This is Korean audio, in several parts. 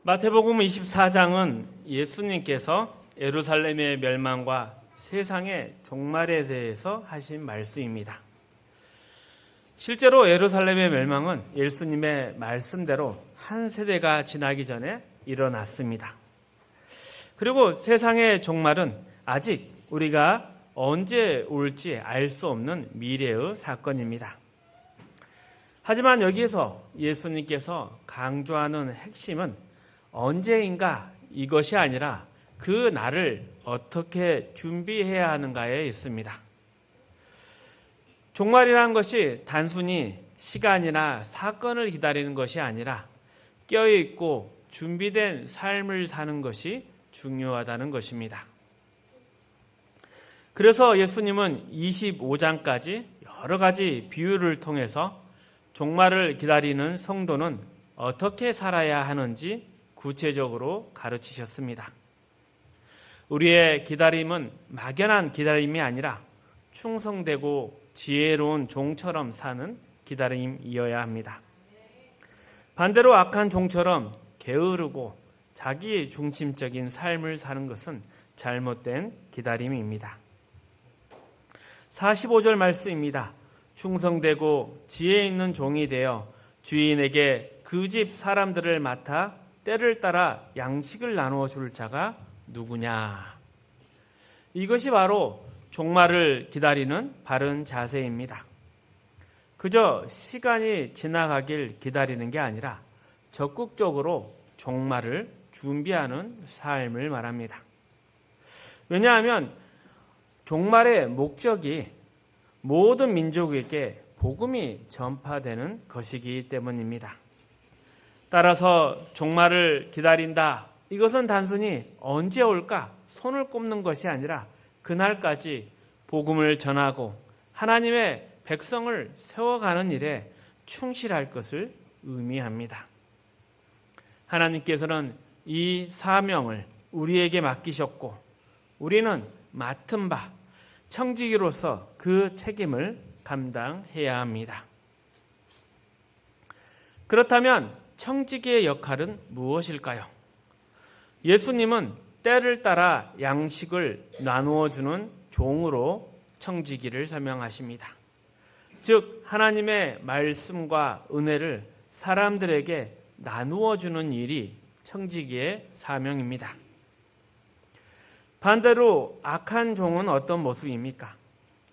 마태복음 24장은 예수님께서 예루살렘의 멸망과 세상의 종말에 대해서 하신 말씀입니다. 실제로 예루살렘의 멸망은 예수님의 말씀대로 한 세대가 지나기 전에 일어났습니다. 그리고 세상의 종말은 아직 우리가 언제 올지 알 수 없는 미래의 사건입니다. 하지만 여기에서 예수님께서 강조하는 핵심은 언제인가 이것이 아니라 그 날을 어떻게 준비해야 하는가에 있습니다. 종말이라는 것이 단순히 시간이나 사건을 기다리는 것이 아니라 깨어있고 준비된 삶을 사는 것이 중요하다는 것입니다. 그래서 예수님은 25장까지 여러 가지 비유를 통해서 종말을 기다리는 성도는 어떻게 살아야 하는지 구체적으로 가르치셨습니다. 우리의 기다림은 막연한 기다림이 아니라 충성되고 지혜로운 종처럼 사는 기다림이어야 합니다. 반대로 악한 종처럼 게으르고 자기 중심적인 삶을 사는 것은 잘못된 기다림입니다. 45절 말씀입니다. 충성되고 지혜 있는 종이 되어 주인에게 그 집 사람들을 맡아 때를 따라 양식을 나누어 줄 자가 누구냐? 이것이 바로 종말을 기다리는 바른 자세입니다. 그저 시간이 지나가길 기다리는 게 아니라 적극적으로 종말을 준비하는 삶을 말합니다. 왜냐하면 종말의 목적이 모든 민족에게 복음이 전파되는 것이기 때문입니다. 따라서 종말을 기다린다. 이것은 단순히 언제 올까 손을 꼽는 것이 아니라 그날까지 복음을 전하고 하나님의 백성을 세워가는 일에 충실할 것을 의미합니다. 하나님께서는 이 사명을 우리에게 맡기셨고 우리는 맡은 바 청지기로서 그 책임을 감당해야 합니다. 그렇다면 청지기의 역할은 무엇일까요? 예수님은 때를 따라 양식을 나누어 주는 종으로 청지기를 설명하십니다. 즉 하나님의 말씀과 은혜를 사람들에게 나누어 주는 일이 청지기의 사명입니다. 반대로 악한 종은 어떤 모습입니까?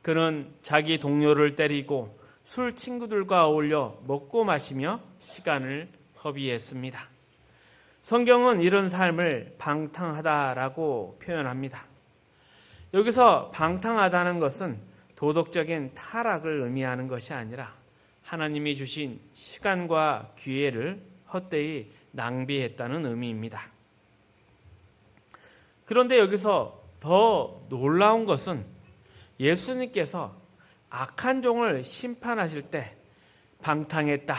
그는 자기 동료를 때리고 술 친구들과 어울려 먹고 마시며 시간을 허비했습니다. 성경은 이런 삶을 방탕하다라고 표현합니다. 여기서 방탕하다는 것은 도덕적인 타락을 의미하는 것이 아니라 하나님이 주신 시간과 기회를 헛되이 낭비했다는 의미입니다. 그런데 여기서 더 놀라운 것은 예수님께서 악한 종을 심판하실 때 방탕했다,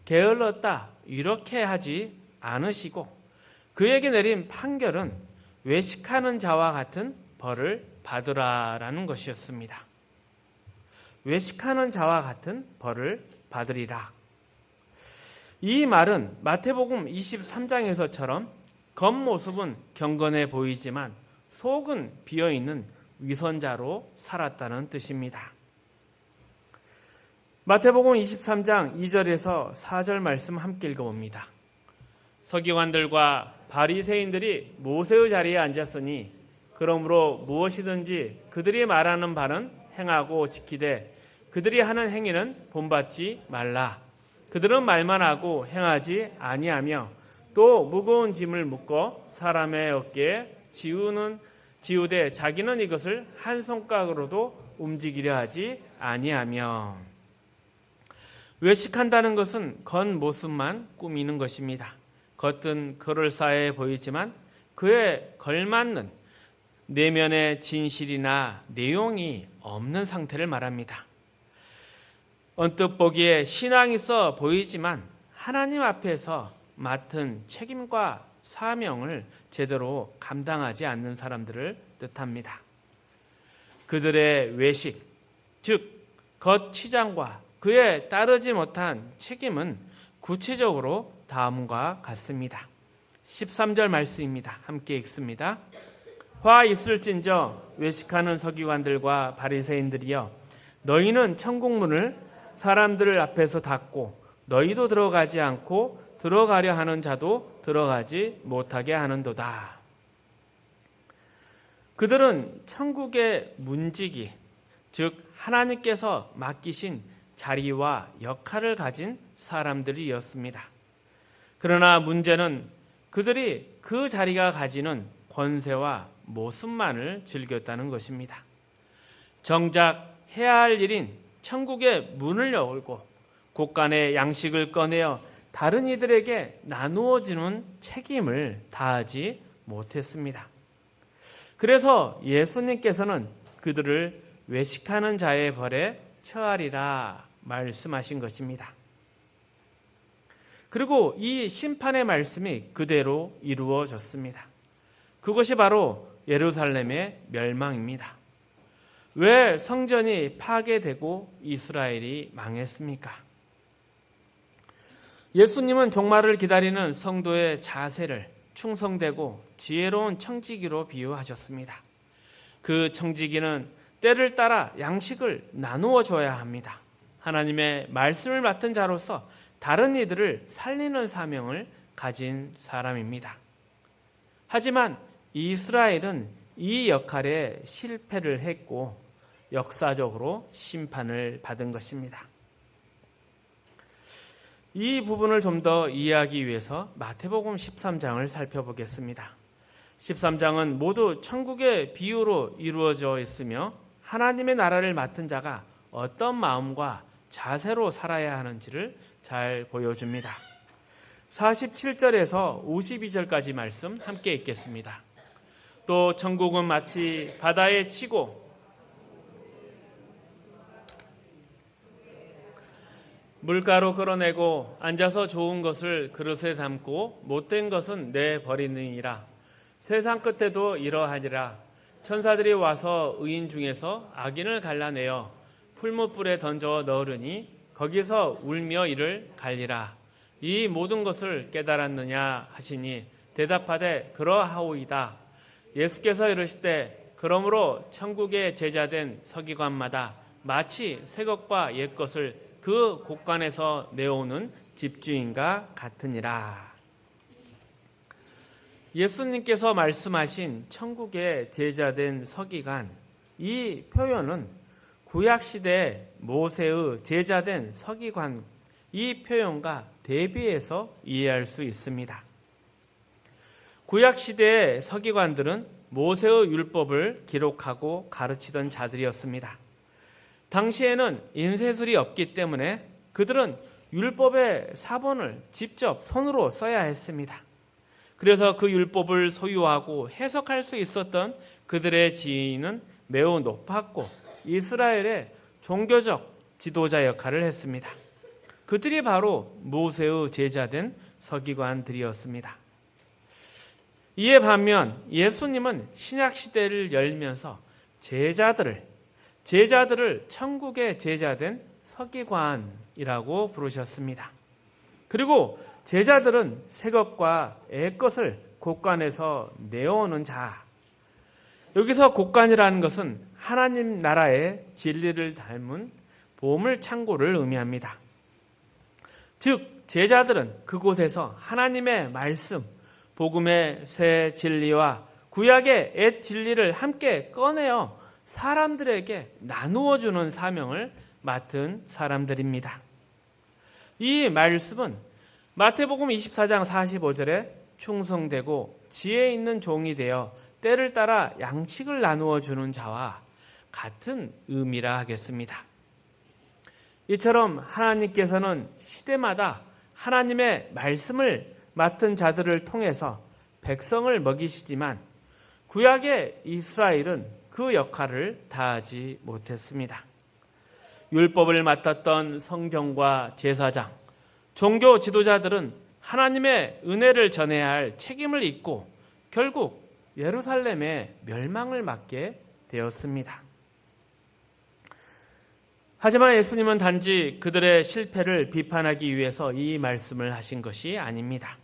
게을렀다 이렇게 하지 않으시고 그에게 내린 판결은 외식하는 자와 같은 벌을 받으라라는 것이었습니다. 외식하는 자와 같은 벌을 받으리라. 이 말은 마태복음 23장에서처럼 겉모습은 경건해 보이지만 속은 비어있는 위선자로 살았다는 뜻입니다. 마태복음 23장 2절에서 4절 말씀 함께 읽어봅니다. 서기관들과 바리새인들이 모세의 자리에 앉았으니 그러므로 무엇이든지 그들이 말하는 바는 행하고 지키되 그들이 하는 행위는 본받지 말라. 그들은 말만 하고 행하지 아니하며 또 무거운 짐을 묶어 사람의 어깨에 지우되 자기는 이것을 한 손가락으로도 움직이려 하지 아니하며. 외식한다는 것은 겉모습만 꾸미는 것입니다. 겉은 그럴싸해 보이지만 그에 걸맞는 내면의 진실이나 내용이 없는 상태를 말합니다. 언뜻 보기에 신앙이 있어 보이지만 하나님 앞에서 맡은 책임과 사명을 제대로 감당하지 않는 사람들을 뜻합니다. 그들의 외식, 즉 겉치장과 그에 따르지 못한 책임은 구체적으로 다음과 같습니다. 13절 말씀입니다. 함께 읽습니다. 화 있을진저 외식하는 서기관들과 바리새인들이여, 너희는 천국문을 사람들 앞에서 닫고 너희도 들어가지 않고 들어가려 하는 자도 들어가지 못하게 하는도다. 그들은 천국의 문지기, 즉 하나님께서 맡기신 자리와 역할을 가진 사람들이었습니다. 그러나 문제는 그들이 그 자리가 가지는 권세와 모습만을 즐겼다는 것입니다. 정작 해야 할 일인 천국의 문을 열고 곳간의 양식을 꺼내어 다른 이들에게 나누어 주는 책임을 다하지 못했습니다. 그래서 예수님께서는 그들을 외식하는 자의 벌에 처하리라 말씀하신 것입니다. 그리고 이 심판의 말씀이 그대로 이루어졌습니다. 그것이 바로 예루살렘의 멸망입니다. 왜 성전이 파괴되고 이스라엘이 망했습니까? 예수님은 종말을 기다리는 성도의 자세를 충성되고 지혜로운 청지기로 비유하셨습니다. 그 청지기는 때를 따라 양식을 나누어 줘야 합니다. 하나님의 말씀을 맡은 자로서 다른 이들을 살리는 사명을 가진 사람입니다. 하지만 이스라엘은 이 역할에 실패를 했고 역사적으로 심판을 받은 것입니다. 이 부분을 좀 더 이해하기 위해서 마태복음 13장을 살펴보겠습니다. 13장은 모두 천국의 비유로 이루어져 있으며 하나님의 나라를 맡은 자가 어떤 마음과 자세로 살아야 하는지를 잘 보여줍니다. 47절에서 52절까지 말씀 함께 읽겠습니다. 또 천국은 마치 바다에 치고 물가로 끌어내고 앉아서 좋은 것을 그릇에 담고 못된 것은 내버리느니라. 세상 끝에도 이러하니라. 천사들이 와서 의인 중에서 악인을 갈라내어 풀무불에 던져 넣으리니 거기서 울며 이를 갈리라. 이 모든 것을 깨달았느냐 하시니 대답하되 그러하오이다. 예수께서 이르시되 그러므로 천국의 제자된 서기관마다 마치 새 것과 옛 것을 그 곳간에서 내오는 집주인과 같으니라. 예수님께서 말씀하신 천국의 제자된 서기관, 이 표현은 구약시대 모세의 제자된 서기관, 이 표현과 대비해서 이해할 수 있습니다. 구약시대의 서기관들은 모세의 율법을 기록하고 가르치던 자들이었습니다. 당시에는 인쇄술이 없기 때문에 그들은 율법의 사본을 직접 손으로 써야 했습니다. 그래서 그 율법을 소유하고 해석할 수 있었던 그들의 지위는 매우 높았고 이스라엘의 종교적 지도자 역할을 했습니다. 그들이 바로 모세의 제자된 서기관들이었습니다. 이에 반면 예수님은 신약시대를 열면서 제자들을 천국의 제자된 서기관이라고 부르셨습니다. 그리고 제자들은 새 것과 옛 것을 곳간에서 내어오는 자. 여기서 곳간이라는 것은 하나님 나라의 진리를 닮은 보물 창고를 의미합니다. 즉 제자들은 그곳에서 하나님의 말씀, 복음의 새 진리와 구약의 옛 진리를 함께 꺼내어 사람들에게 나누어 주는 사명을 맡은 사람들입니다. 이 말씀은 마태복음 24장 45절에 충성되고 지혜 있는 종이 되어 때를 따라 양식을 나누어 주는 자와 같은 의미라 하겠습니다. 이처럼 하나님께서는 시대마다 하나님의 말씀을 맡은 자들을 통해서 백성을 먹이시지만 구약의 이스라엘은 그 역할을 다하지 못했습니다. 율법을 맡았던 성경과 제사장, 종교 지도자들은 하나님의 은혜를 전해야 할 책임을 잊고 결국 예루살렘의 멸망을 맞게 되었습니다. 하지만 예수님은 단지 그들의 실패를 비판하기 위해서 이 말씀을 하신 것이 아닙니다.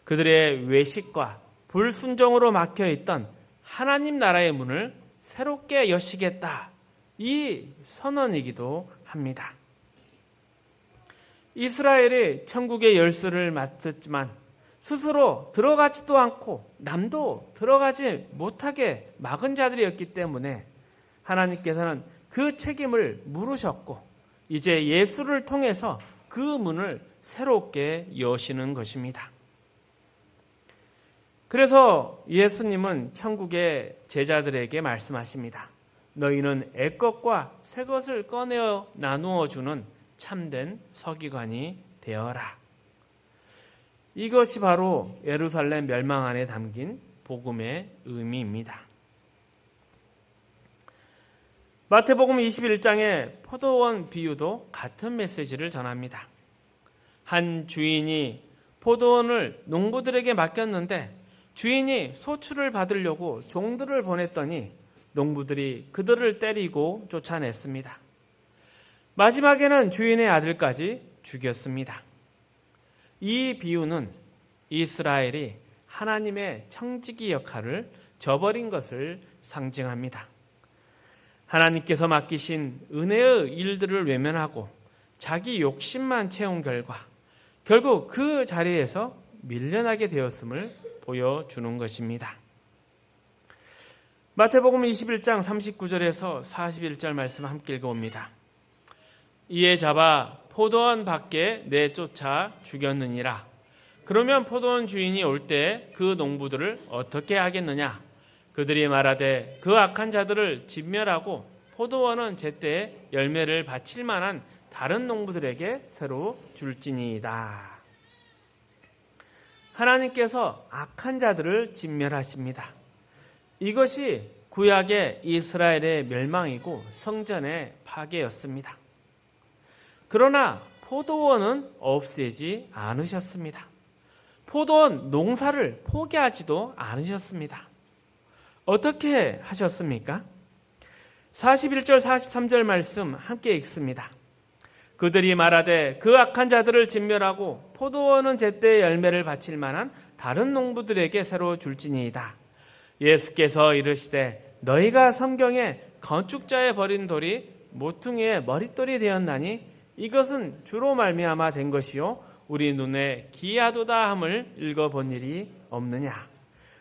그들의 외식과 불순종으로 막혀있던 하나님 나라의 문을 새롭게 여시겠다. 이 선언이기도 합니다. 이스라엘이 천국의 열쇠를 맡았지만 스스로 들어가지도 않고 남도 들어가지 못하게 막은 자들이었기 때문에 하나님께서는 그 책임을 물으셨고 이제 예수를 통해서 그 문을 새롭게 여시는 것입니다. 그래서 예수님은 천국의 제자들에게 말씀하십니다. 너희는 옛것과 새것을 꺼내어 나누어 주는 참된 서기관이 되어라. 이것이 바로 예루살렘 멸망 안에 담긴 복음의 의미입니다. 마태복음 21장의 포도원 비유도 같은 메시지를 전합니다. 한 주인이 포도원을 농부들에게 맡겼는데 주인이 소출을 받으려고 종들을 보냈더니 농부들이 그들을 때리고 쫓아냈습니다. 마지막에는 주인의 아들까지 죽였습니다. 이 비유는 이스라엘이 하나님의 청지기 역할을 저버린 것을 상징합니다. 하나님께서 맡기신 은혜의 일들을 외면하고 자기 욕심만 채운 결과 결국 그 자리에서 밀려나게 되었음을 보여주는 것입니다. 마태복음 21장 39절에서 41절 말씀 함께 읽어봅니다. 이에 잡아 포도원 밖에 내쫓아 죽였느니라. 그러면 포도원 주인이 올 때 그 농부들을 어떻게 하겠느냐? 그들이 말하되 그 악한 자들을 진멸하고 포도원은 제때 열매를 바칠 만한 다른 농부들에게 새로 줄지니이다. 하나님께서 악한 자들을 진멸하십니다. 이것이 구약의 이스라엘의 멸망이고 성전의 파괴였습니다. 그러나 포도원은 없애지 않으셨습니다. 포도원 농사를 포기하지도 않으셨습니다. 어떻게 하셨습니까? 41절 43절 말씀 함께 읽습니다. 그들이 말하되 그 악한 자들을 진멸하고 포도원은 제때 열매를 바칠 만한 다른 농부들에게 새로 줄지니이다. 예수께서 이르시되 너희가 성경에 건축자의 버린 돌이 모퉁이의 머릿돌이 되었나니 이것은 주로 말미암아 된 것이요 우리 눈에 기이하도다 함을 읽어본 일이 없느냐.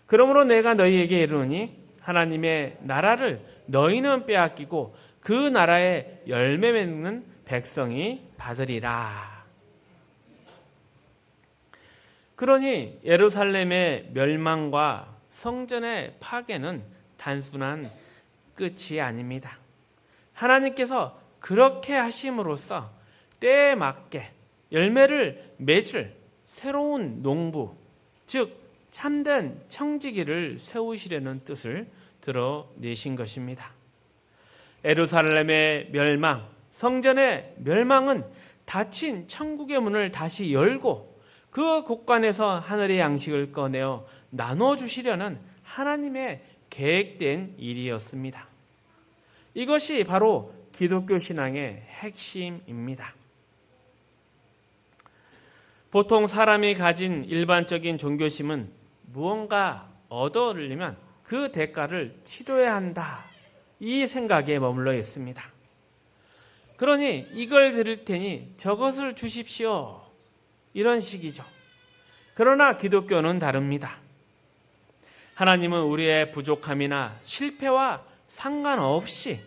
그러므로 내가 너희에게 이르노니 하나님의 나라를 너희는 빼앗기고 그 나라의 열매 맺는 백성이 받으리라. 그러니 예루살렘의 멸망과 성전의 파괴는 단순한 끝이 아닙니다. 하나님께서 그렇게 하심으로써 때에 맞게 열매를 맺을 새로운 농부, 즉 참된 청지기를 세우시려는 뜻을 드러내신 것입니다. 예루살렘의 멸망, 성전의 멸망은 닫힌 천국의 문을 다시 열고 그 곳간에서 하늘의 양식을 꺼내어 나눠주시려는 하나님의 계획된 일이었습니다. 이것이 바로 기독교 신앙의 핵심입니다. 보통 사람이 가진 일반적인 종교심은 무언가 얻으려면 그 대가를 치러야 한다. 이 생각에 머물러 있습니다. 그러니 이걸 드릴 테니 저것을 주십시오. 이런 식이죠. 그러나 기독교는 다릅니다. 하나님은 우리의 부족함이나 실패와 상관없이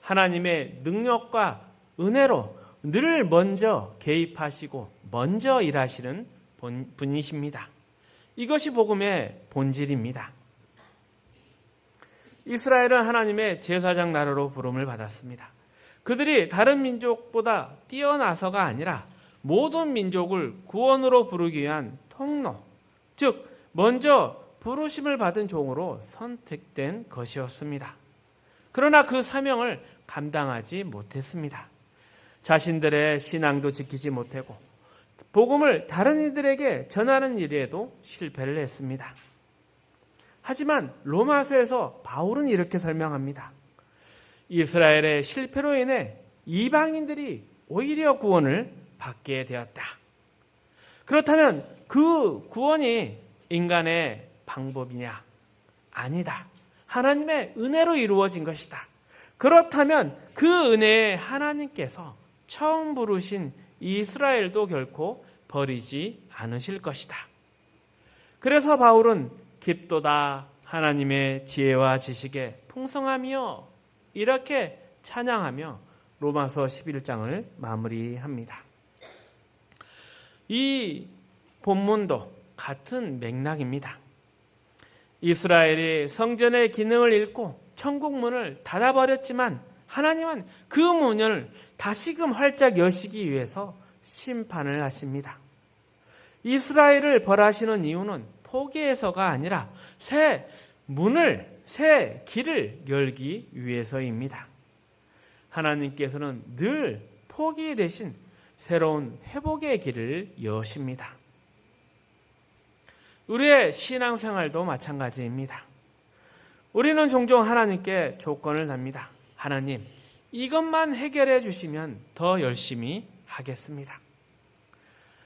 하나님의 능력과 은혜로 늘 먼저 개입하시고 먼저 일하시는 분이십니다. 이것이 복음의 본질입니다. 이스라엘은 하나님의 제사장 나라로 부름을 받았습니다. 그들이 다른 민족보다 뛰어나서가 아니라 모든 민족을 구원으로 부르기 위한 통로, 즉 먼저 부르심을 받은 종으로 선택된 것이었습니다. 그러나 그 사명을 감당하지 못했습니다. 자신들의 신앙도 지키지 못하고 복음을 다른 이들에게 전하는 일에도 실패를 했습니다. 하지만 로마서에서 바울은 이렇게 설명합니다. 이스라엘의 실패로 인해 이방인들이 오히려 구원을 받게 되었다. 그렇다면 그 구원이 인간의 방법이냐? 아니다. 하나님의 은혜로 이루어진 것이다. 그렇다면 그 은혜에 하나님께서 처음 부르신 이스라엘도 결코 버리지 않으실 것이다. 그래서 바울은 깊도다 하나님의 지혜와 지식에 풍성하며 이렇게 찬양하며 로마서 11장을 마무리합니다. 이 본문도 같은 맥락입니다. 이스라엘이 성전의 기능을 잃고 천국 문을 닫아버렸지만 하나님은 그 문을 다시금 활짝 여시기 위해서 심판을 하십니다. 이스라엘을 벌하시는 이유는 포기해서가 아니라 새 길을 열기 위해서입니다. 하나님께서는 늘 포기 대신 새로운 회복의 길을 여십니다. 우리의 신앙생활도 마찬가지입니다. 우리는 종종 하나님께 조건을 답니다. 하나님, 이것만 해결해 주시면 더 열심히 하겠습니다.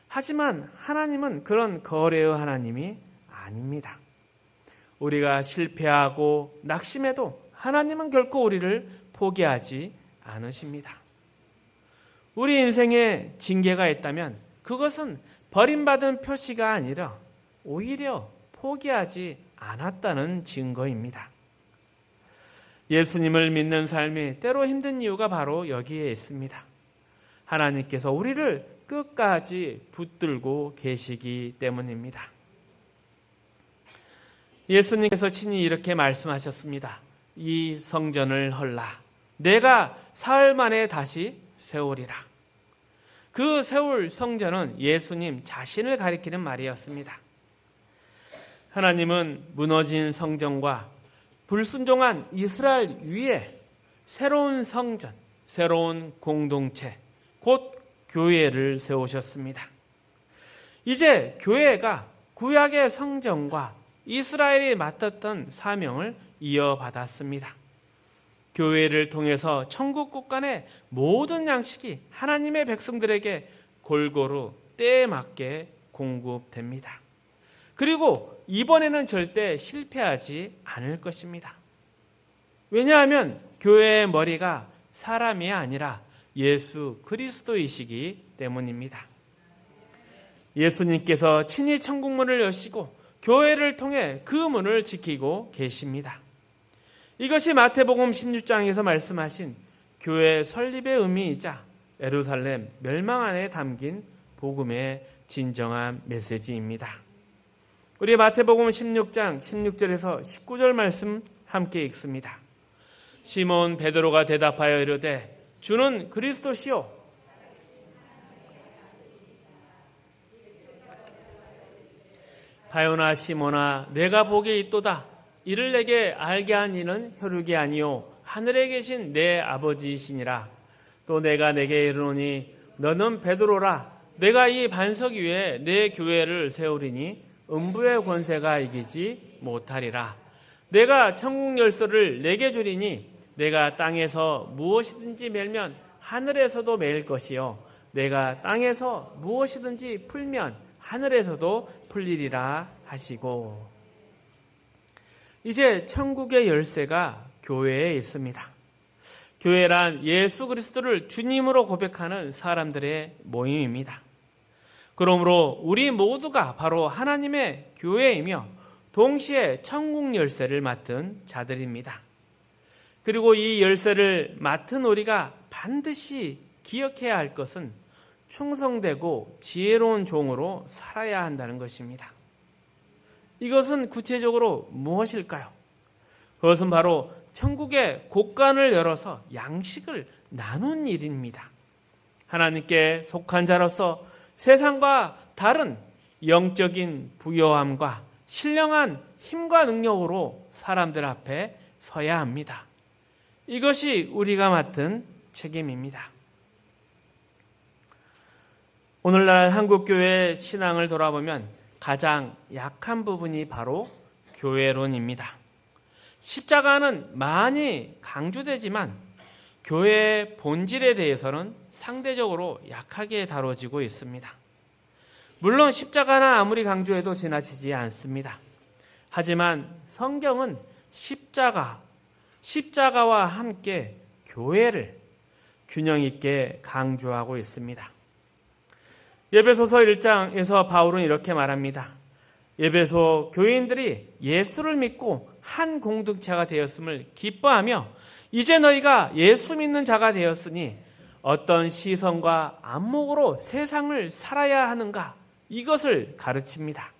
하지만 하나님은 그런 거래의 하나님이 아닙니다. 우리가 실패하고 낙심해도 하나님은 결코 우리를 포기하지 않으십니다. 우리 인생에 징계가 있다면 그것은 버림받은 표시가 아니라 오히려 포기하지 않았다는 증거입니다. 예수님을 믿는 삶이 때로 힘든 이유가 바로 여기에 있습니다. 하나님께서 우리를 끝까지 붙들고 계시기 때문입니다. 예수님께서 친히 이렇게 말씀하셨습니다. 이 성전을 헐라. 내가 사흘 만에 다시 세우리라. 그 세울 성전은 예수님 자신을 가리키는 말이었습니다. 하나님은 무너진 성전과 불순종한 이스라엘 위에 새로운 성전, 새로운 공동체, 곧 교회를 세우셨습니다. 이제 교회가 구약의 성전과 이스라엘이 맡았던 사명을 이어받았습니다. 교회를 통해서 천국 국간의 모든 양식이 하나님의 백성들에게 골고루 때에 맞게 공급됩니다. 그리고 이번에는 절대 실패하지 않을 것입니다. 왜냐하면 교회의 머리가 사람이 아니라 예수 그리스도이시기 때문입니다. 예수님께서 친히 천국문을 여시고 교회를 통해 그 문을 지키고 계십니다. 이것이 마태복음 16장에서 말씀하신 교회 설립의 의미이자 예루살렘 멸망 안에 담긴 복음의 진정한 메시지입니다. 우리 마태복음 16장 16절에서 19절 말씀 함께 읽습니다. 시몬 베드로가 대답하여 이르되 주는 그리스도시요 바요나 시몬아 내가 보기 있도다. 이를 내게 알게 한 이는 혈육이 아니요 하늘에 계신 내 아버지이시니라. 또 내가 내게 이르노니 너는 베드로라. 내가 이 반석 위에 내 교회를 세우리니 음부의 권세가 이기지 못하리라. 내가 천국 열쇠를 내게 주리니 내가 땅에서 무엇이든지 멜면 하늘에서도 멜 것이요 내가 땅에서 무엇이든지 풀면 하늘에서도 풀리리라 하시고. 이제 천국의 열쇠가 교회에 있습니다. 교회란 예수 그리스도를 주님으로 고백하는 사람들의 모임입니다. 그러므로 우리 모두가 바로 하나님의 교회이며 동시에 천국 열쇠를 맡은 자들입니다. 그리고 이 열쇠를 맡은 우리가 반드시 기억해야 할 것은 충성되고 지혜로운 종으로 살아야 한다는 것입니다. 이것은 구체적으로 무엇일까요? 그것은 바로 천국의 곳간을 열어서 양식을 나눈 일입니다. 하나님께 속한 자로서 세상과 다른 영적인 부요함과 신령한 힘과 능력으로 사람들 앞에 서야 합니다. 이것이 우리가 맡은 책임입니다. 오늘날 한국교회의 신앙을 돌아보면 가장 약한 부분이 바로 교회론입니다. 십자가는 많이 강조되지만 교회의 본질에 대해서는 상대적으로 약하게 다뤄지고 있습니다. 물론 십자가는 아무리 강조해도 지나치지 않습니다. 하지만 성경은 십자가와 함께 교회를 균형 있게 강조하고 있습니다. 에베소서 1장에서 바울은 이렇게 말합니다. 에베소 교인들이 예수를 믿고 한 공동체가 되었음을 기뻐하며 이제 너희가 예수 믿는 자가 되었으니 어떤 시선과 안목으로 세상을 살아야 하는가 이것을 가르칩니다.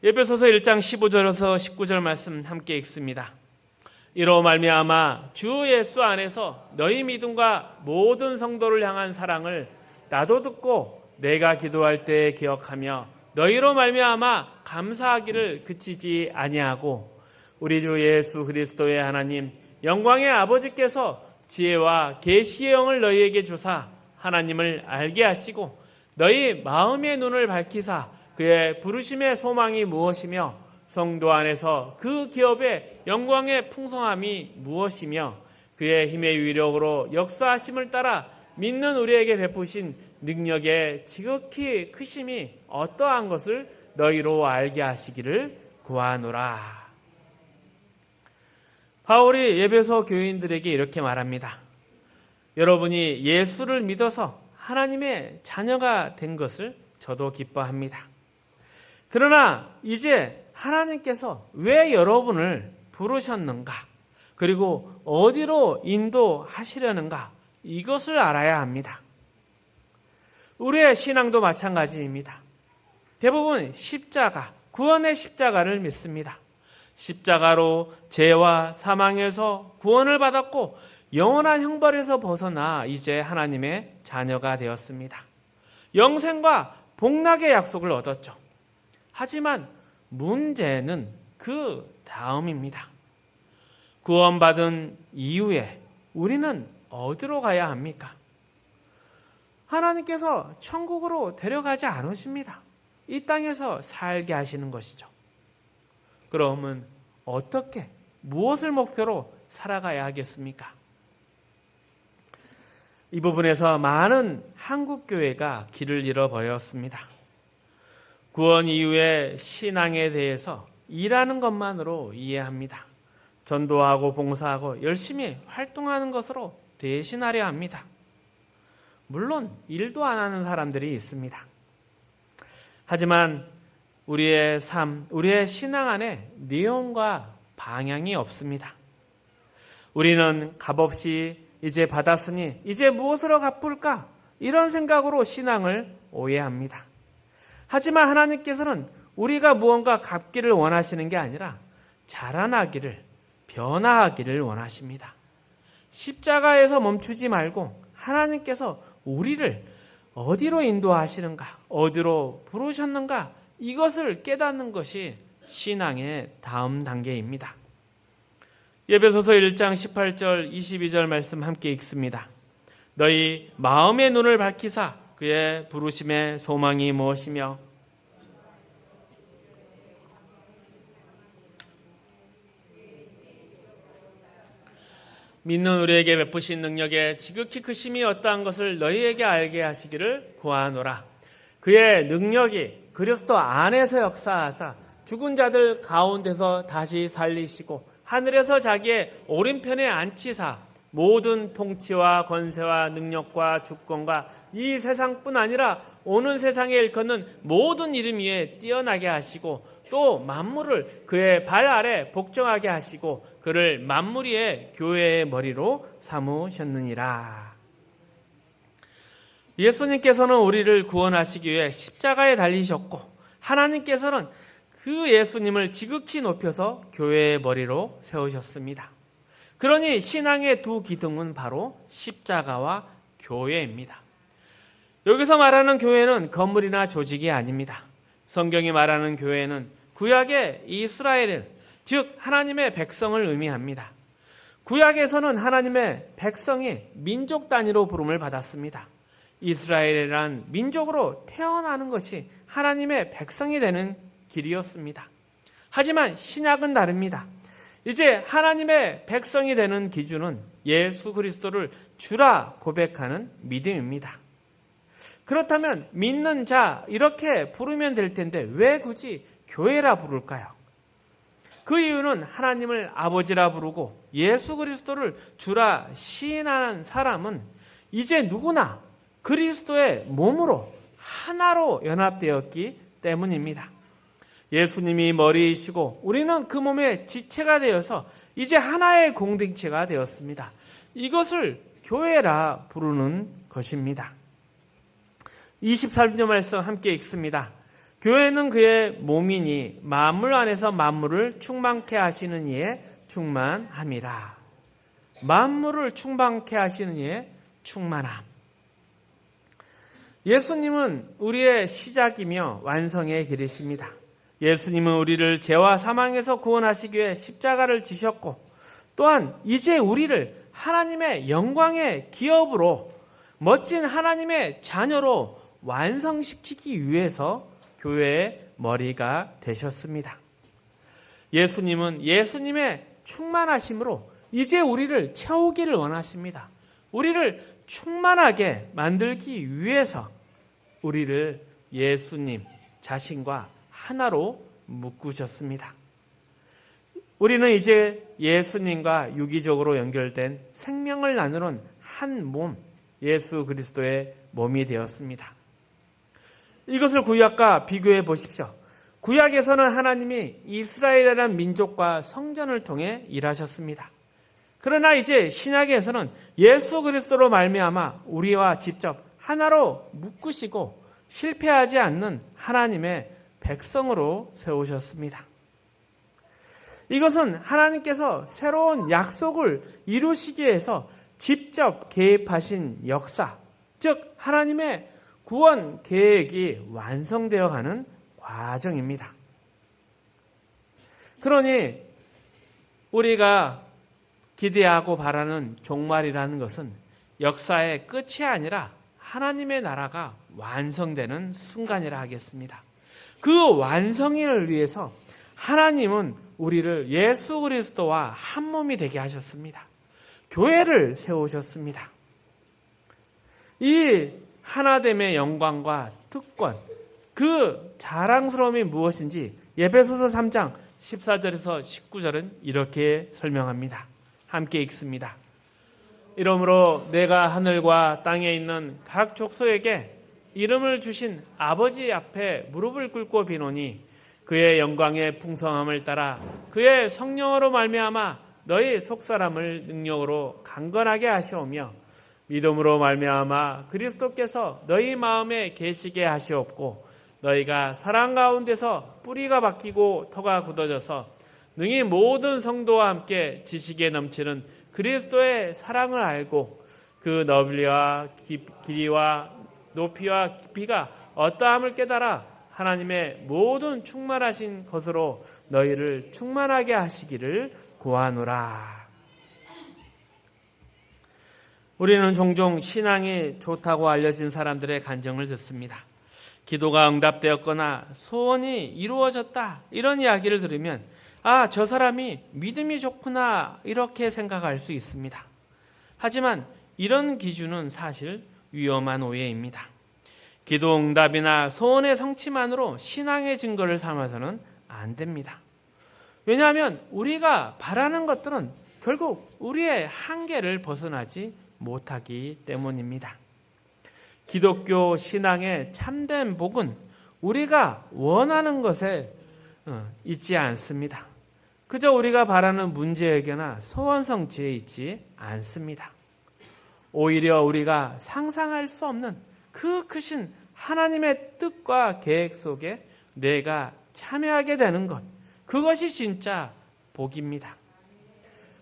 에베소서 1장 15절에서 19절 말씀 함께 읽습니다. 이로 말미암아 주 예수 안에서 너희 믿음과 모든 성도를 향한 사랑을 나도 듣고 내가 기도할 때 기억하며 너희로 말미암아 감사하기를 그치지 아니하고 우리 주 예수 그리스도의 하나님 영광의 아버지께서 지혜와 계시의 영을 너희에게 주사 하나님을 알게 하시고 너희 마음의 눈을 밝히사 그의 부르심의 소망이 무엇이며 성도 안에서 그 기업의 영광의 풍성함이 무엇이며 그의 힘의 위력으로 역사하심을 따라 믿는 우리에게 베푸신 능력의 지극히 크심이 어떠한 것을 너희로 알게 하시기를 구하노라. 바울이 에베소 교인들에게 이렇게 말합니다. 여러분이 예수를 믿어서 하나님의 자녀가 된 것을 저도 기뻐합니다. 그러나 이제 하나님께서 왜 여러분을 부르셨는가? 그리고 어디로 인도하시려는가? 이것을 알아야 합니다. 우리의 신앙도 마찬가지입니다. 대부분 십자가, 구원의 십자가를 믿습니다. 십자가로 죄와 사망에서 구원을 받았고 영원한 형벌에서 벗어나 이제 하나님의 자녀가 되었습니다. 영생과 복락의 약속을 얻었죠. 하지만 문제는 그 다음입니다. 구원받은 이후에 우리는 어디로 가야 합니까? 하나님께서 천국으로 데려가지 않으십니다. 이 땅에서 살게 하시는 것이죠. 그러면 어떻게, 무엇을 목표로 살아가야 하겠습니까? 이 부분에서 많은 한국교회가 길을 잃어버렸습니다. 구원 이후의 신앙에 대해서 일하는 것만으로 이해합니다. 전도하고 봉사하고 열심히 활동하는 것으로 대신하려 합니다. 물론 일도 안 하는 사람들이 있습니다. 하지만 우리의 삶, 우리의 신앙 안에 내용과 방향이 없습니다. 우리는 값없이 이제 받았으니 이제 무엇으로 갚을까? 이런 생각으로 신앙을 오해합니다. 하지만 하나님께서는 우리가 무언가 갚기를 원하시는 게 아니라 자라나기를, 변화하기를 원하십니다. 십자가에서 멈추지 말고 하나님께서 우리를 어디로 인도하시는가, 어디로 부르셨는가, 이것을 깨닫는 것이 신앙의 다음 단계입니다. 에베소서 1장 18절 22절 말씀 함께 읽습니다. 너희 마음의 눈을 밝히사 그의 부르심의 소망이 무엇이며 믿는 우리에게 베푸신 능력의 지극히 크심이 어떠한 것을 너희에게 알게 하시기를 구하노라. 그의 능력이 그리스도 안에서 역사하사 죽은 자들 가운데서 다시 살리시고 하늘에서 자기의 오른편에 앉히사 모든 통치와 권세와 능력과 주권과 이 세상뿐 아니라 오는 세상에 일컫는 모든 이름 위에 뛰어나게 하시고 또 만물을 그의 발 아래 복종하게 하시고 그를 만물 위에 교회의 머리로 삼으셨느니라. 예수님께서는 우리를 구원하시기 위해 십자가에 달리셨고 하나님께서는 그 예수님을 지극히 높여서 교회의 머리로 세우셨습니다. 그러니 신앙의 두 기둥은 바로 십자가와 교회입니다. 여기서 말하는 교회는 건물이나 조직이 아닙니다. 성경이 말하는 교회는 구약의 이스라엘, 즉 하나님의 백성을 의미합니다. 구약에서는 하나님의 백성이 민족 단위로 부름을 받았습니다. 이스라엘이란 민족으로 태어나는 것이 하나님의 백성이 되는 길이었습니다. 하지만 신약은 다릅니다. 이제 하나님의 백성이 되는 기준은 예수 그리스도를 주라 고백하는 믿음입니다. 그렇다면 믿는 자 이렇게 부르면 될 텐데 왜 굳이 교회라 부를까요? 그 이유는 하나님을 아버지라 부르고 예수 그리스도를 주라 시인하는 사람은 이제 누구나 그리스도의 몸으로 하나로 연합되었기 때문입니다. 예수님이 머리이시고 우리는 그 몸의 지체가 되어서 이제 하나의 공동체가 되었습니다. 이것을 교회라 부르는 것입니다. 23절 말씀 함께 읽습니다. 교회는 그의 몸이니 만물 안에서 만물을 충만케 하시는 이에 충만함이라. 만물을 충만케 하시는 이에 충만함. 예수님은 우리의 시작이며 완성의 길이십니다. 예수님은 우리를 죄와 사망에서 구원하시기 위해 십자가를 지셨고 또한 이제 우리를 하나님의 영광의 기업으로 멋진 하나님의 자녀로 완성시키기 위해서 교회의 머리가 되셨습니다. 예수님은 예수님의 충만하심으로 이제 우리를 채우기를 원하십니다. 우리를 충만하게 만들기 위해서 우리를 예수님 자신과 하나로 묶으셨습니다. 우리는 이제 예수님과 유기적으로 연결된 생명을 나누는 한 몸, 예수 그리스도의 몸이 되었습니다. 이것을 구약과 비교해 보십시오. 구약에서는 하나님이 이스라엘이라는 민족과 성전을 통해 일하셨습니다. 그러나 이제 신약에서는 예수 그리스도로 말미암아 우리와 직접 하나로 묶으시고 실패하지 않는 하나님의 백성으로 세우셨습니다. 이것은 하나님께서 새로운 약속을 이루시기 위해서 직접 개입하신 역사, 즉 하나님의 구원 계획이 완성되어 가는 과정입니다. 그러니 우리가 기대하고 바라는 종말이라는 것은 역사의 끝이 아니라 하나님의 나라가 완성되는 순간이라 하겠습니다. 그 완성을 위해서 하나님은 우리를 예수 그리스도와 한 몸이 되게 하셨습니다. 교회를 세우셨습니다. 이 하나됨의 영광과 특권, 그 자랑스러움이 무엇인지 에베소서 3장 14절에서 19절은 이렇게 설명합니다. 함께 읽습니다. 이러므로 내가 하늘과 땅에 있는 각 족속에게 이름을 주신 아버지 앞에 무릎을 꿇고 비노니 그의 영광의 풍성함을 따라 그의 성령으로 말미암아 너희 속사람을 능력으로 강건하게 하시오며 믿음으로 말미암아 그리스도께서 너희 마음에 계시게 하시옵고 너희가 사랑 가운데서 뿌리가 박히고 터가 굳어져서 능히 모든 성도와 함께 지식에 넘치는 그리스도의 사랑을 알고 그 너비와 길이와 높이와 깊이가 어떠함을 깨달아 하나님의 모든 충만하신 것으로 너희를 충만하게 하시기를 구하노라. 우리는 종종 신앙이 좋다고 알려진 사람들의 간증을 듣습니다. 기도가 응답되었거나 소원이 이루어졌다 이런 이야기를 들으면 아, 저 사람이 믿음이 좋구나 이렇게 생각할 수 있습니다. 하지만 이런 기준은 사실 위험한 오해입니다. 기도 응답이나 소원의 성취만으로 신앙의 증거를 삼아서는 안 됩니다. 왜냐하면 우리가 바라는 것들은 결국 우리의 한계를 벗어나지 못하기 때문입니다. 기독교 신앙의 참된 복은 우리가 원하는 것에 있지 않습니다. 그저 우리가 바라는 문제 해결이나 소원 성취에 있지 않습니다. 오히려 우리가 상상할 수 없는 그 크신 하나님의 뜻과 계획 속에 내가 참여하게 되는 것, 그것이 진짜 복입니다.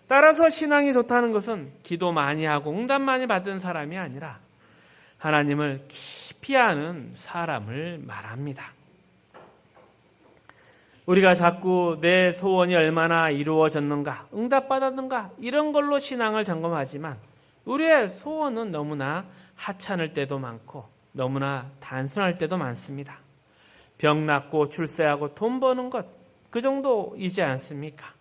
따라서 신앙이 좋다는 것은 기도 많이 하고 응답 많이 받은 사람이 아니라 하나님을 깊이 아는 사람을 말합니다. 우리가 자꾸 내 소원이 얼마나 이루어졌는가, 응답받았는가 이런 걸로 신앙을 점검하지만 우리의 소원은 너무나 하찮을 때도 많고 너무나 단순할 때도 많습니다. 병 낫고 출세하고 돈 버는 것, 그 정도이지 않습니까?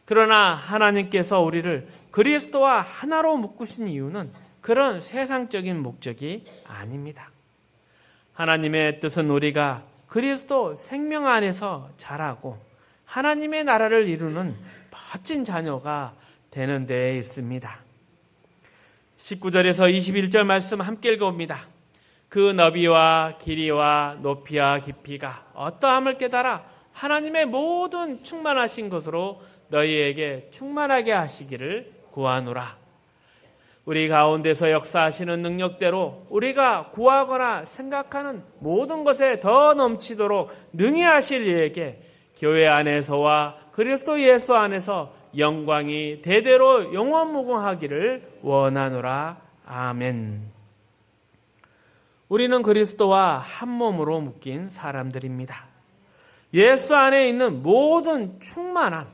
그러나 하나님께서 우리를 그리스도와 하나로 묶으신 이유는 그런 세상적인 목적이 아닙니다. 하나님의 뜻은 우리가 그리스도 생명 안에서 자라고 하나님의 나라를 이루는 멋진 자녀가 되는 데에 있습니다. 19절에서 21절 말씀 함께 읽어봅니다. 그 너비와 길이와 높이와 깊이가 어떠함을 깨달아 하나님의 모든 충만하신 것으로 너희에게 충만하게 하시기를 구하노라. 우리 가운데서 역사하시는 능력대로 우리가 구하거나 생각하는 모든 것에 더 넘치도록 능히 하실 이에게 교회 안에서와 그리스도 예수 안에서 영광이 대대로 영원무궁하기를 원하노라. 아멘. 우리는 그리스도와 한 몸으로 묶인 사람들입니다. 예수 안에 있는 모든 충만함,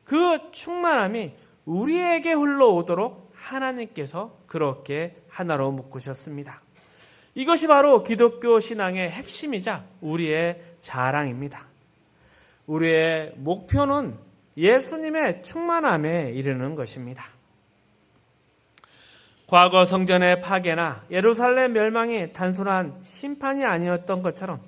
그 충만함이 우리에게 흘러오도록 하나님께서 그렇게 하나로 묶으셨습니다. 이것이 바로 기독교 신앙의 핵심이자 우리의 자랑입니다. 우리의 목표는 예수님의 충만함에 이르는 것입니다. 과거 성전의 파괴나 예루살렘 멸망이 단순한 심판이 아니었던 것처럼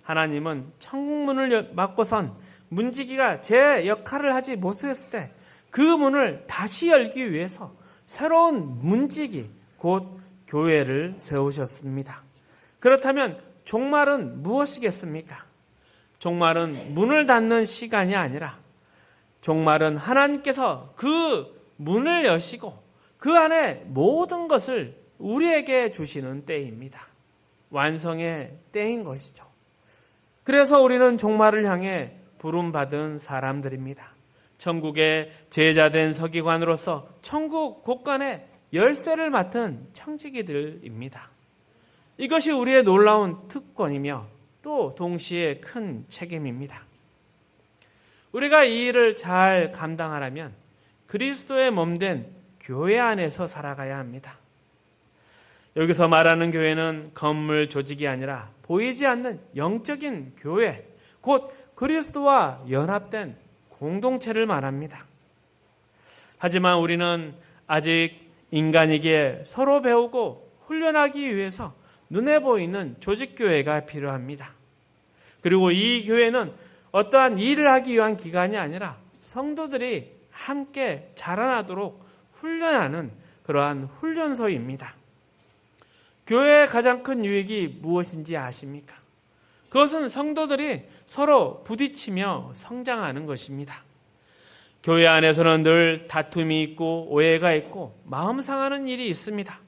하나님은 천국문을 막고선 문지기가 제 역할을 하지 못했을 때 그 문을 다시 열기 위해서 새로운 문지기, 곧 교회를 세우셨습니다. 그렇다면 종말은 무엇이겠습니까? 종말은 문을 닫는 시간이 아니라 종말은 하나님께서 그 문을 여시고 그 안에 모든 것을 우리에게 주시는 때입니다. 완성의 때인 것이죠. 그래서 우리는 종말을 향해 부름받은 사람들입니다. 천국의 제자된 서기관으로서 천국 곳간에 열쇠를 맡은 청지기들입니다. 이것이 우리의 놀라운 특권이며 또 동시에 큰 책임입니다. 우리가 이 일을 잘 감당하려면 그리스도의 몸된 교회 안에서 살아가야 합니다. 여기서 말하는 교회는 건물 조직이 아니라 보이지 않는 영적인 교회, 곧 그리스도와 연합된 공동체를 말합니다. 하지만 우리는 아직 인간이기에 서로 배우고 훈련하기 위해서 눈에 보이는 조직교회가 필요합니다. 그리고 이 교회는 어떠한 일을 하기 위한 기관이 아니라 성도들이 함께 자라나도록 훈련하는 그러한 훈련소입니다. 교회의 가장 큰 유익이 무엇인지 아십니까? 그것은 성도들이 서로 부딪히며 성장하는 것입니다. 교회 안에서는 늘 다툼이 있고 오해가 있고 마음 상하는 일이 있습니다.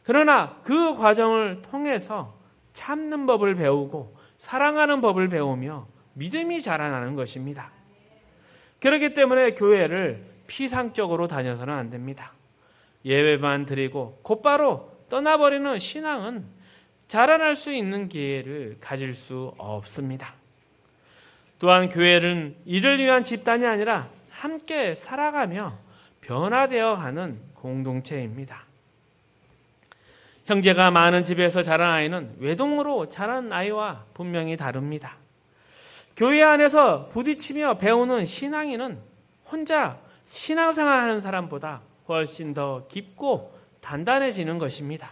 그러나 그 과정을 통해서 참는 법을 배우고 사랑하는 법을 배우며 믿음이 자라나는 것입니다. 그렇기 때문에 교회를 피상적으로 다녀서는 안 됩니다. 예배만 드리고 곧바로 떠나버리는 신앙은 자라날 수 있는 기회를 가질 수 없습니다. 또한 교회는 이를 위한 집단이 아니라 함께 살아가며 변화되어 가는 공동체입니다. 형제가 많은 집에서 자란 아이는 외동으로 자란 아이와 분명히 다릅니다. 교회 안에서 부딪히며 배우는 신앙인은 혼자 신앙생활하는 사람보다 훨씬 더 깊고 단단해지는 것입니다.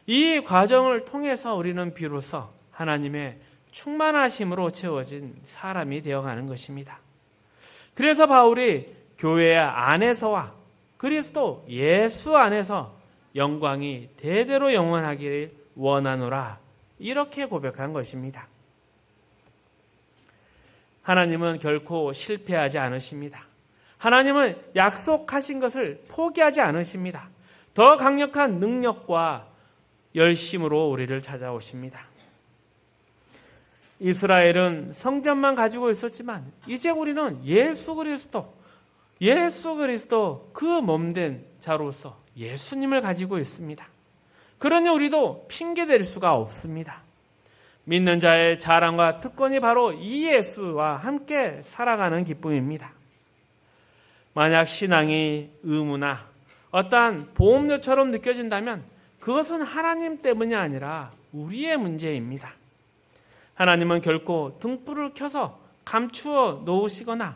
이 과정을 통해서 우리는 비로소 하나님의 충만하심으로 채워진 사람이 되어가는 것입니다. 그래서 바울이 교회 안에서와 그리스도 예수 안에서 영광이 대대로 영원하기를 원하노라 이렇게 고백한 것입니다. 하나님은 결코 실패하지 않으십니다. 하나님은 약속하신 것을 포기하지 않으십니다. 더 강력한 능력과 열심으로 우리를 찾아오십니다. 이스라엘은 성전만 가지고 있었지만 이제 우리는 예수 그리스도 그 몸된 자로서 예수님을 가지고 있습니다. 그러니 우리도 핑계댈 수가 없습니다. 믿는 자의 자랑과 특권이 바로 이 예수와 함께 살아가는 기쁨입니다. 만약 신앙이 의무나 어떠한 보험료처럼 느껴진다면 그것은 하나님 때문이 아니라 우리의 문제입니다. 하나님은 결코 등불을 켜서 감추어 놓으시거나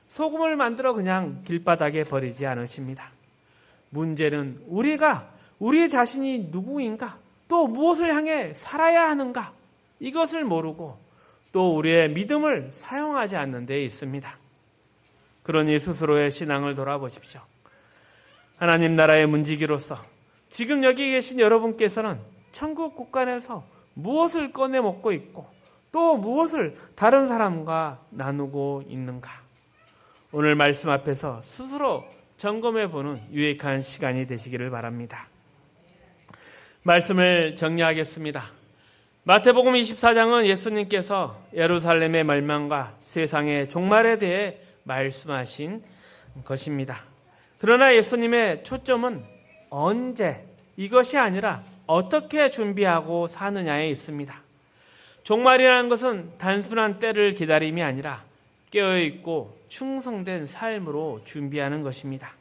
소금을 만들어 그냥 길바닥에 버리지 않으십니다. 문제는 우리 자신이 누구인가, 또 무엇을 향해 살아야 하는가, 이것을 모르고 또 우리의 믿음을 사용하지 않는 데 있습니다. 그러니 스스로의 신앙을 돌아보십시오. 하나님 나라의 문지기로서 지금 여기 계신 여러분께서는 천국 곳간에서 무엇을 꺼내 먹고 있고 또 무엇을 다른 사람과 나누고 있는가? 오늘 말씀 앞에서 스스로 점검해 보는 유익한 시간이 되시기를 바랍니다. 말씀을 정리하겠습니다. 마태복음 24장은 예수님께서 예루살렘의 멸망과 세상의 종말에 대해 말씀하신 것입니다. 그러나 예수님의 초점은 언제, 이것이 아니라 어떻게 준비하고 사느냐에 있습니다. 종말이라는 것은 단순한 때를 기다림이 아니라 깨어있고 충성된 삶으로 준비하는 것입니다.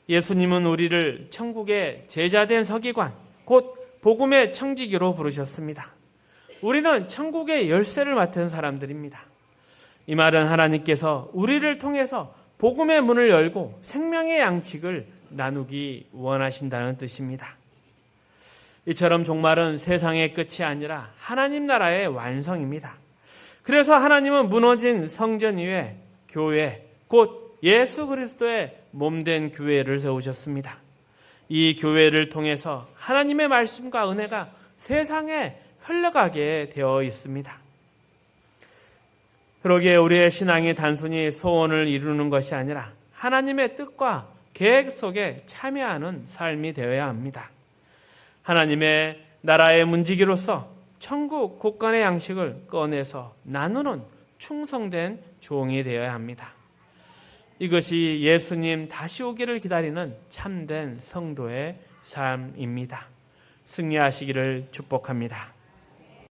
예수님은 우리를 천국의 제자된 서기관, 곧 복음의 청지기로 부르셨습니다. 우리는 천국의 열쇠를 맡은 사람들입니다. 이 말은 하나님께서 우리를 통해서 복음의 문을 열고 생명의 양식을 나누기 원하신다는 뜻입니다. 이처럼 종말은 세상의 끝이 아니라 하나님 나라의 완성입니다. 그래서 하나님은 무너진 성전 위에 교회, 곧 예수 그리스도의 몸된 교회를 세우셨습니다. 이 교회를 통해서 하나님의 말씀과 은혜가 세상에 흘러가게 되어 있습니다. 그러기에 우리의 신앙이 단순히 소원을 이루는 것이 아니라 하나님의 뜻과 계획 속에 참여하는 삶이 되어야 합니다. 하나님의 나라의 문지기로서 천국 곳간의 양식을 꺼내서 나누는 충성된 종이 되어야 합니다. 이것이 예수님 다시 오기를 기다리는 참된 성도의 삶입니다. 승리하시기를 축복합니다.